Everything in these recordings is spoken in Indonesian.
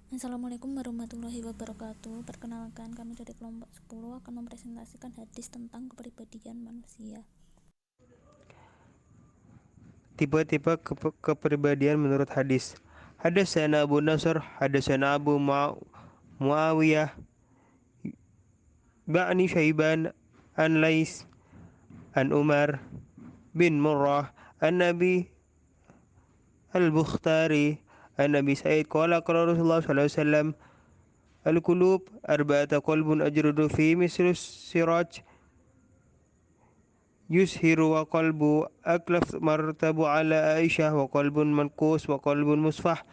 Assalamualaikum warahmatullahi wabarakatuh. Perkenalkan, kami dari kelompok 10 akan mempresentasikan hadis tentang kepribadian manusia. Tipe-tipe kepribadian menurut hadis. Hadatsana Abu Nasr, hadatsana Abu Muawiyah, Ba'ni Syaiban, an Lais, an Umar bin Murrah, an Nabi al-Bukhtari, an Nabi Sa'id, qala Rasulullah sallallahu alaihi wasallam, al-qulub arba'ata qalbun ajrudu fi misrus siraj yushiru wa qalbu aklaf martabu ala Aisyah wa qalbun mankus wa qalbun musfah.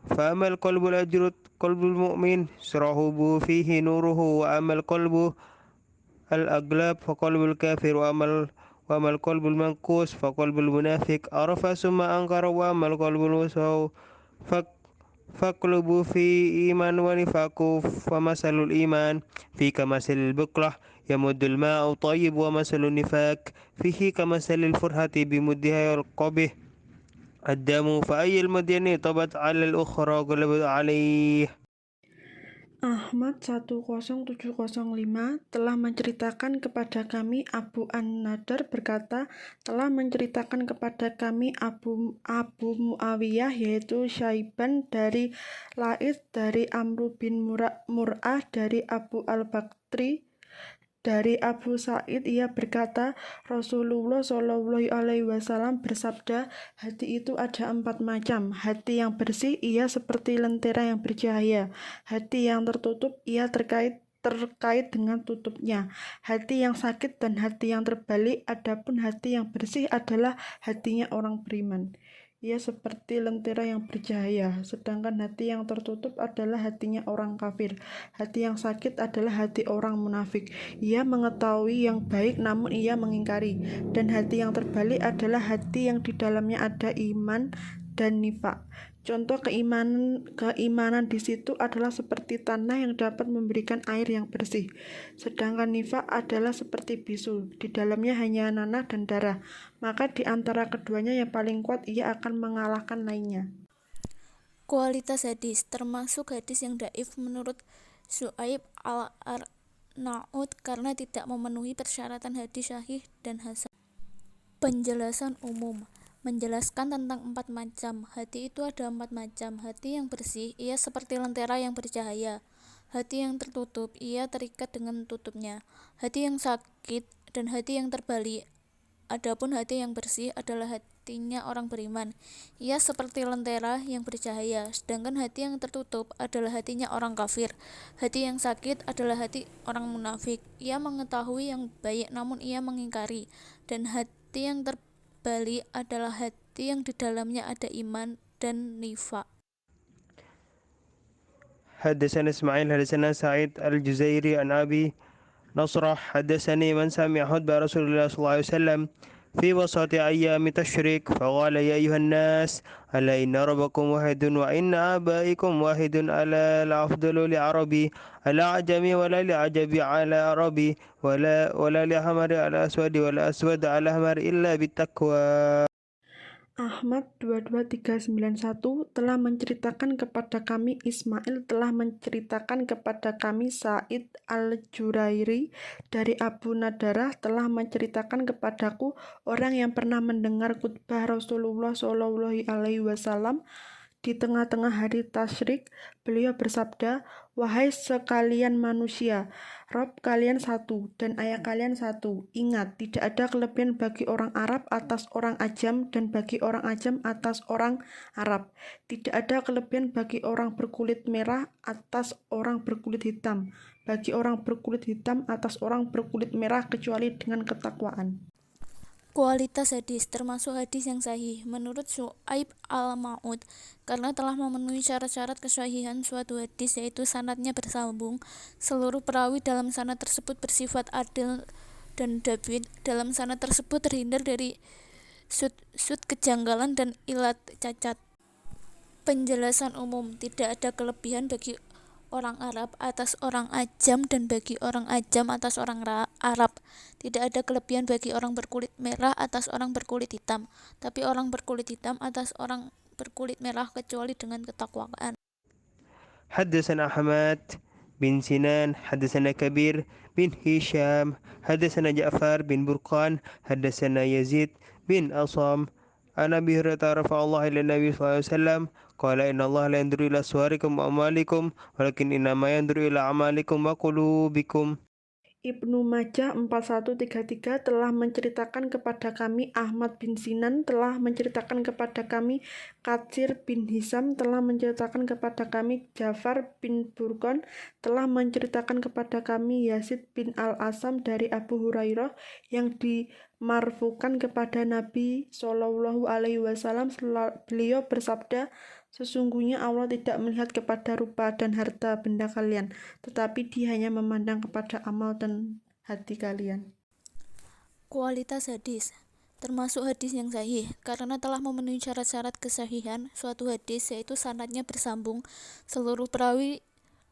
فأما القلب الأجرد قلب المؤمن سرهب فيه نوره، وأما القلب الأغلب فقلب الكافر، وأما القلب المنكوس فقلب المنافق عرف ثم أنكر، وأما القلب المسهو فقلب في إيمان ونفاق، فمثل الإيمان في كمثل البقلة يمد الماء طيب، ومثل النفاق فيه كمثل الفرحة بمدها القبه الدم، فأي المدين طبت على الأخرى غلبت عليه. Ahmad 10705 telah menceritakan kepada kami, Abu An-Nadar berkata, telah menceritakan kepada kami Abu Muawiyah, yaitu Syaiban dari Lais, dari Amru bin Mur'ah, dari Abu Al-Baktri, dari Abu Sa'id, ia berkata, Rasulullah Shallallahu Alaihi Wasallam bersabda, hati itu ada 4 macam. Hati yang bersih, ia seperti lentera yang bercahaya. Hati yang tertutup, ia terkait dengan tutupnya. Hati yang sakit dan hati yang terbalik. Adapun hati yang bersih adalah hatinya orang beriman. Ia seperti lentera yang bercahaya, sedangkan hati yang tertutup adalah hatinya orang kafir. Hati yang sakit adalah hati orang munafik. Ia mengetahui yang baik namun ia mengingkari. Dan hati yang terbalik adalah hati yang di dalamnya ada iman dan nifak. Contoh keimanan di situ adalah seperti tanah yang dapat memberikan air yang bersih. Sedangkan nifak adalah seperti bisul, di dalamnya hanya nanah dan darah. Maka di antara keduanya yang paling kuat ia akan mengalahkan lainnya. Kualitas hadis termasuk hadis yang dhaif menurut Syu'aib al-Arnaud karena tidak memenuhi persyaratan hadis sahih dan hasan. Penjelasan umum menjelaskan tentang 4 macam. Hati itu ada 4 macam. Hati yang bersih, ia seperti lentera yang bercahaya. Hati yang tertutup, ia terikat dengan tutupnya. Hati yang sakit dan hati yang terbalik. Adapun hati yang bersih adalah hatinya orang beriman. Ia seperti lentera yang bercahaya. Sedangkan hati yang tertutup adalah hatinya orang kafir. Hati yang sakit adalah hati orang munafik. Ia mengetahui yang baik namun ia mengingkari. Dan hati yang terbalik adalah hati yang di dalamnya ada iman dan nifak. حدثنا إسماعيل حدثنا سعيد الجزيري عن أبي نصرة حدثني من سمع خطبة رسول الله صلى الله عليه وسلم في وسط أيام تشريك فقال يا أيها الناس ألا إن ربكم واحد وإن آبائكم واحد، ألا الأفضل لعربي على عجمي ولا لعجبي على عربي ولا لأحمر على أسود ولا أسود على أحمر إلا بالتقوى. Ahmad 22391 telah menceritakan kepada kami, Ismail telah menceritakan kepada kami, Sa'id al-Jurairi dari Abu Nadarah telah menceritakan kepadaku, orang yang pernah mendengar khutbah Rasulullah Shallallahu Alaihi Wasallam di tengah-tengah hari tasyrik. Beliau bersabda, wahai sekalian manusia, Rob kalian satu dan ayah kalian satu. Ingat, tidak ada kelebihan bagi orang Arab atas orang Ajam dan bagi orang Ajam atas orang Arab. Tidak ada kelebihan bagi orang berkulit merah atas orang berkulit hitam, bagi orang berkulit hitam atas orang berkulit merah kecuali dengan ketakwaan. Kualitas hadis termasuk hadis yang sahih menurut Syu'aib al-Ma'ud karena telah memenuhi syarat-syarat kesahihan suatu hadis, yaitu sanadnya bersambung, seluruh perawi dalam sanad tersebut bersifat adil dan dabit. Dalam sanad tersebut terhindar dari sud kejanggalan dan ilat cacat. Penjelasan umum, tidak ada kelebihan bagi orang Arab atas orang Ajam dan bagi orang Ajam atas orang Arab. Tidak ada kelebihan bagi orang berkulit merah atas orang berkulit hitam, tapi orang berkulit hitam atas orang berkulit merah kecuali dengan ketakwaan. حدثنا حماد بن سنان حدثنا كبير بن هشام حدثنا جعفر بن برقان حدثنا يزيد بن أصام عن أبي هريرة رفع الله إلى النبي صلى الله عليه وسلم قال إن الله لا ينظر إلى صوركم وأعمالكم ولكن إنما ينظر إلى أعمالكم وقلوبكم. Ibnu Majah 4133 telah menceritakan kepada kami Ahmad bin Sinan telah menceritakan kepada kami Katsir bin Hisam telah menceritakan kepada kami Ja'far bin Burqan telah menceritakan kepada kami Yazid bin Al-Asam dari Abu Hurairah yang dimarfukan kepada Nabi Shallallahu Alaihi Wasallam. Beliau bersabda, sesungguhnya Allah tidak melihat kepada rupa dan harta benda kalian, tetapi Dia hanya memandang kepada amal dan hati kalian. Kualitas hadis termasuk hadis yang sahih karena telah memenuhi syarat-syarat kesahihan suatu hadis, yaitu sanadnya bersambung, seluruh perawi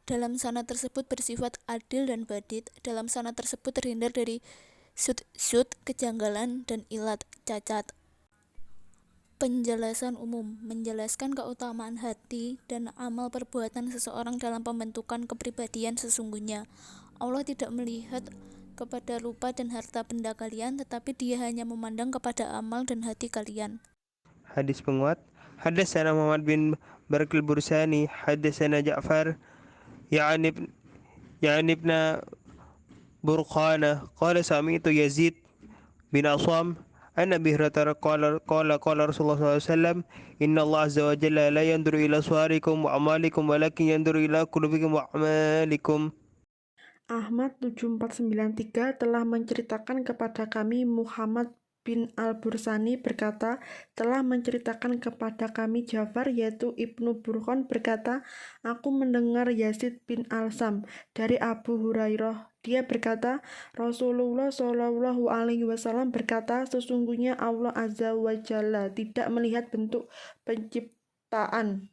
dalam sanad tersebut bersifat adil dan badid, dalam sanad tersebut terhindar dari syud, kejanggalan, dan ilat, cacat. Penjelasan umum menjelaskan keutamaan hati dan amal perbuatan seseorang dalam pembentukan kepribadian. Sesungguhnya Allah tidak melihat kepada rupa dan harta benda kalian, tetapi Dia hanya memandang kepada amal dan hati kalian. Hadis penguat. Hadatsana Muhammad bin Barakil Bursani hadatsana Ja'far yani ibn Burqana qala sami'tu Yazid bin Asam an Abi Hurairah qala Rasulullah SAW inna Allah azza wa jalla la yanzuru ila suwarikum wa amalikum walakin yanzuru ila qulubikum wa amalikum. Ahmad 7493 telah menceritakan kepada kami Muhammad bin Al-Bursani berkata, telah menceritakan kepada kami Ja'far yaitu Ibnu Burqan berkata, aku mendengar Yazid bin Al-Sam dari Abu Hurairah. Dia berkata, Rasulullah Shallallahu Alaihi Wasallam berkata, sesungguhnya Allah Azza wa Jalla tidak melihat bentuk penciptaan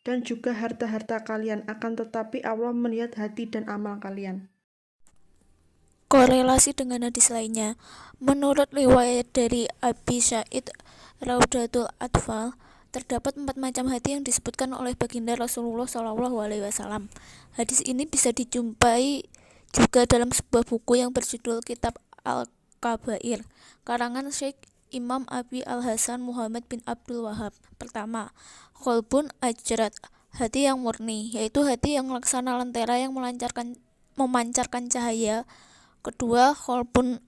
dan juga harta-harta kalian, akan tetapi Allah melihat hati dan amal kalian. Korelasi dengan hadis lainnya, menurut riwayat dari Abi Sa'id Raudatul Atfal, terdapat 4 macam hati yang disebutkan oleh baginda Rasulullah SAW. Hadis ini bisa dijumpai juga dalam sebuah buku yang berjudul Kitab Al-Kabair, karangan Syekh Imam Abi Al-Hasan Muhammad bin Abdul Wahab. Pertama, qalbun ajrat, hati yang murni, yaitu hati yang laksana lentera yang memancarkan cahaya. Kedua, qalbun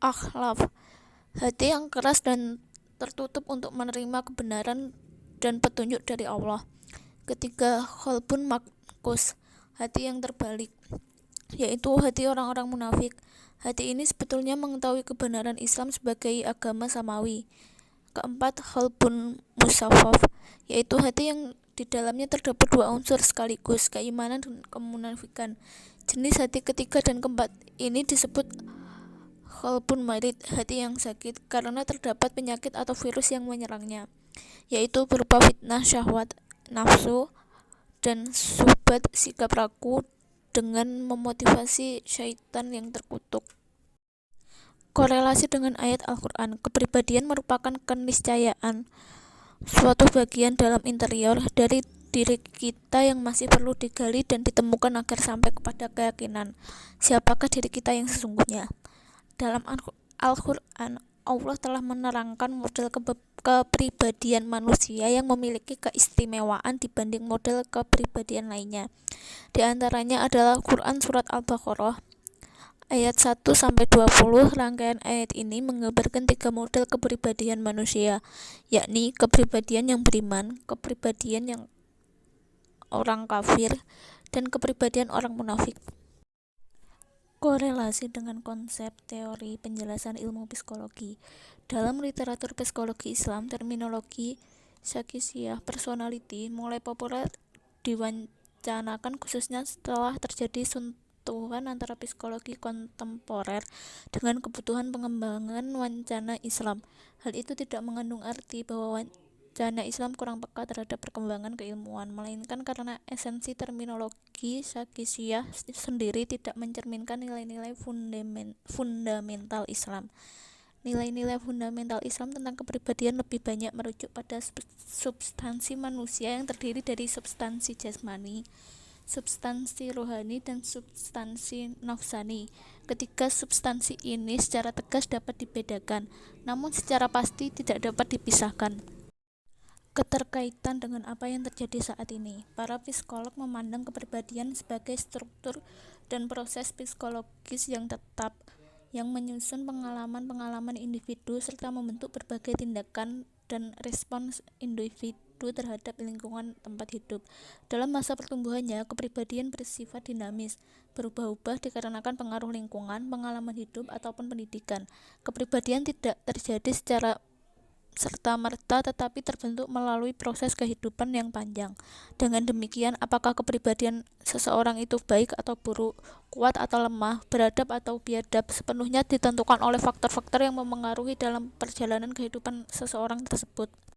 akhlaf, hati yang keras dan tertutup untuk menerima kebenaran dan petunjuk dari Allah. Ketiga, qalbun makus, hati yang terbalik, yaitu hati orang-orang munafik. Hati ini sebetulnya mengetahui kebenaran Islam sebagai agama samawi. Keempat, qalbun musaffaf, yaitu hati yang di dalamnya terdapat 2 unsur sekaligus, keimanan dan kemunafikan. Jenis hati ketiga dan keempat ini disebut qalbun marid, hati yang sakit karena terdapat penyakit atau virus yang menyerangnya, yaitu berupa fitnah syahwat nafsu dan subat sikap ragu dengan memotivasi syaitan yang terkutuk. Korelasi dengan ayat Al-Quran, kepribadian merupakan keniscayaan, suatu bagian dalam interior dari diri kita yang masih perlu digali dan ditemukan agar sampai kepada keyakinan siapakah diri kita yang sesungguhnya. Dalam Al-Quran, Allah telah menerangkan model kepribadian manusia yang memiliki keistimewaan dibanding model kepribadian lainnya. Di antaranya adalah Quran Surat Al-Baqarah ayat 1-20. Rangkaian ayat ini menggambarkan 3 model kepribadian manusia, yakni kepribadian yang beriman, kepribadian yang orang kafir, dan kepribadian orang munafik. Korelasi dengan konsep teori penjelasan ilmu psikologi. Dalam literatur psikologi Islam, terminologi Shakespeare personality mulai populer diwacanakan khususnya setelah terjadi sentuhan antara psikologi kontemporer dengan kebutuhan pengembangan wacana Islam. Hal itu tidak mengandung arti bahwa wacana Islam kurang peka terhadap perkembangan keilmuan, melainkan karena esensi terminologi Shakespeare sendiri tidak mencerminkan nilai-nilai fundamental Islam. Nilai-nilai fundamental Islam tentang kepribadian lebih banyak merujuk pada substansi manusia yang terdiri dari substansi jasmani, substansi rohani, dan substansi nafsani. Ketiga substansi ini secara tegas dapat dibedakan, namun secara pasti tidak dapat dipisahkan. Keterkaitan dengan apa yang terjadi saat ini, para psikolog memandang kepribadian sebagai struktur dan proses psikologis yang tetap, yang menyusun pengalaman-pengalaman individu serta membentuk berbagai tindakan dan respons individu terhadap lingkungan tempat hidup. Dalam masa pertumbuhannya, kepribadian bersifat dinamis, berubah-ubah dikarenakan pengaruh lingkungan, pengalaman hidup, ataupun pendidikan. Kepribadian tidak terjadi secara serta-merta tetapi terbentuk melalui proses kehidupan yang panjang. Dengan demikian, apakah kepribadian seseorang itu baik atau buruk, kuat atau lemah, beradab atau biadab, sepenuhnya ditentukan oleh faktor-faktor yang memengaruhi dalam perjalanan kehidupan seseorang tersebut.